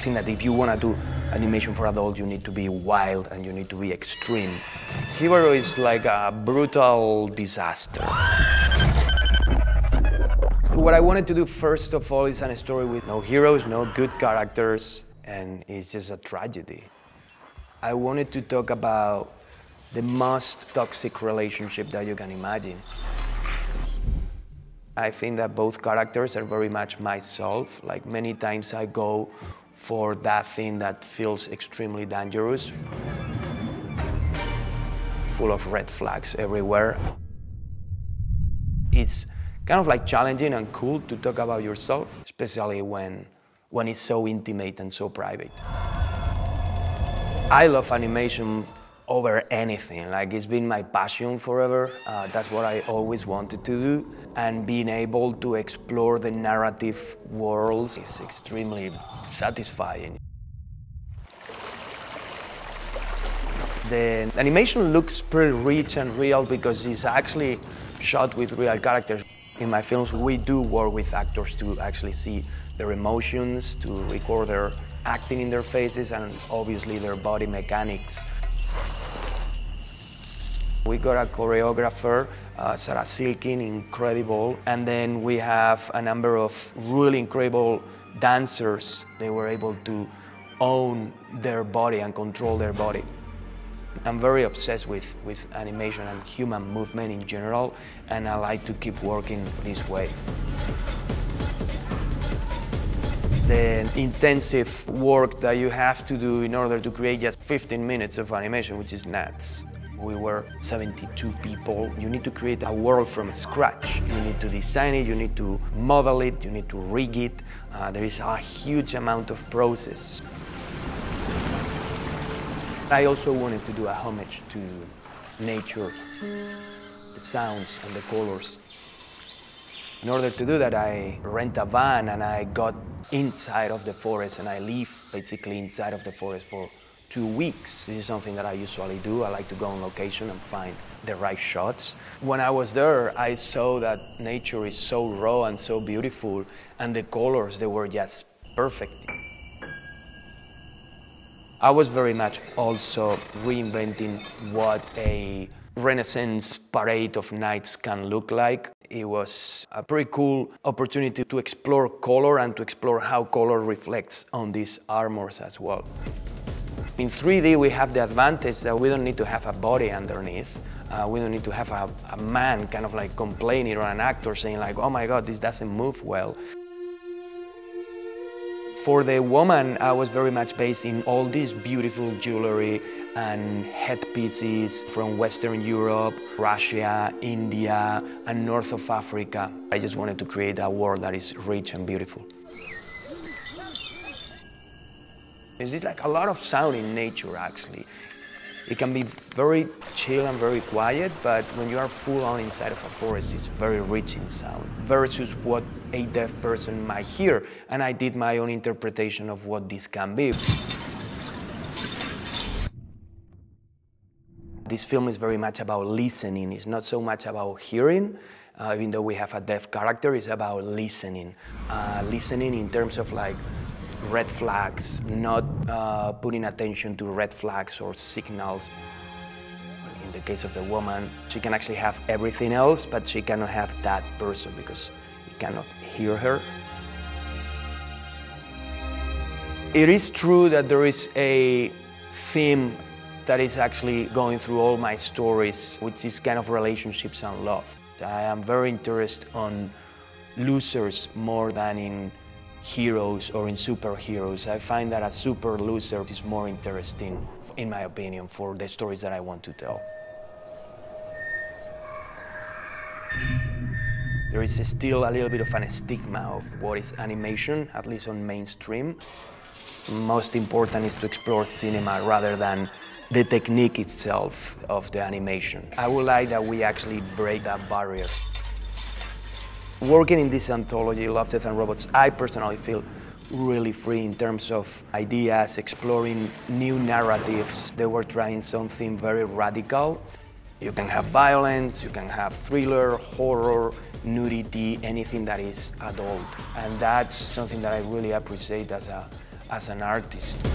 think that if you want to do animation for adults, you need to be wild and you need to be extreme. Hero is like a brutal disaster. What I wanted to do first of all is a story with no heroes, no good characters, and it's just a tragedy. I wanted to talk about the most toxic relationship that you can imagine. I think that both characters are very much myself. Like many times I go for that thing that feels extremely dangerous, full of red flags everywhere. It's kind of like challenging and cool to talk about yourself, especially when it's so intimate and so private. I love animation over anything. Like, it's been my passion forever. That's what I always wanted to do. And being able to explore the narrative worlds is extremely satisfying. The animation looks pretty rich and real because it's actually shot with real characters. In my films, we do work with actors to actually see their emotions, to record their acting in their faces, and obviously their body mechanics. We got a choreographer, Sarah Silkin, incredible, and then we have a number of really incredible dancers. They were able to own their body and control their body. I'm very obsessed with animation and human movement in general, and I like to keep working this way. The intensive work that you have to do in order to create just 15 minutes of animation, which is nuts. We were 72 people. You need to create a world from scratch. You need to design it, you need to model it, you need to rig it. There is a huge amount of process. I also wanted to do a homage to nature, the sounds and the colors. In order to do that, I rent a van and I got inside of the forest, and I live basically inside of the forest for 2 weeks. This is something that I usually do. I like to go on location and find the right shots. When I was there, I saw that nature is so raw and so beautiful, and the colors, they were just perfect. I was very much also reinventing what a Renaissance parade of knights can look like. It was a pretty cool opportunity to explore color and to explore how color reflects on these armors as well. In 3D, we have the advantage that we don't need to have a body underneath. We don't need to have a man kind of like complaining, or an actor saying like, oh my God, this doesn't move well. For the woman, I was very much based in all this beautiful jewelry and headpieces from Western Europe, Russia, India, and north of Africa. I just wanted to create a world that is rich and beautiful. There's like a lot of sound in nature, actually. It can be very chill and very quiet, but when you are full on inside of a forest, it's very rich in sound, versus what a deaf person might hear. And I did my own interpretation of what this can be. This film is very much about listening. It's not so much about hearing, even though we have a deaf character. It's about listening. Listening in terms of like red flags, not putting attention to red flags or signals. In the case of the woman, she can actually have everything else, but she cannot have that person because you cannot hear her. It is true that there is a theme that is actually going through all my stories, which is kind of relationships and love. I am very interested on losers more than in heroes or in superheroes. I find that a super loser is more interesting, in my opinion, for the stories that I want to tell. There is still a little bit of a stigma of what is animation, at least on mainstream. Most important is to explore cinema rather than the technique itself of the animation. I would like that we actually break that barrier. Working in this anthology, Love, Death and Robots, I personally feel really free in terms of ideas, exploring new narratives. They were trying something very radical. You can have violence, you can have thriller, horror, nudity, anything that is adult. And that's something that I really appreciate as as an artist.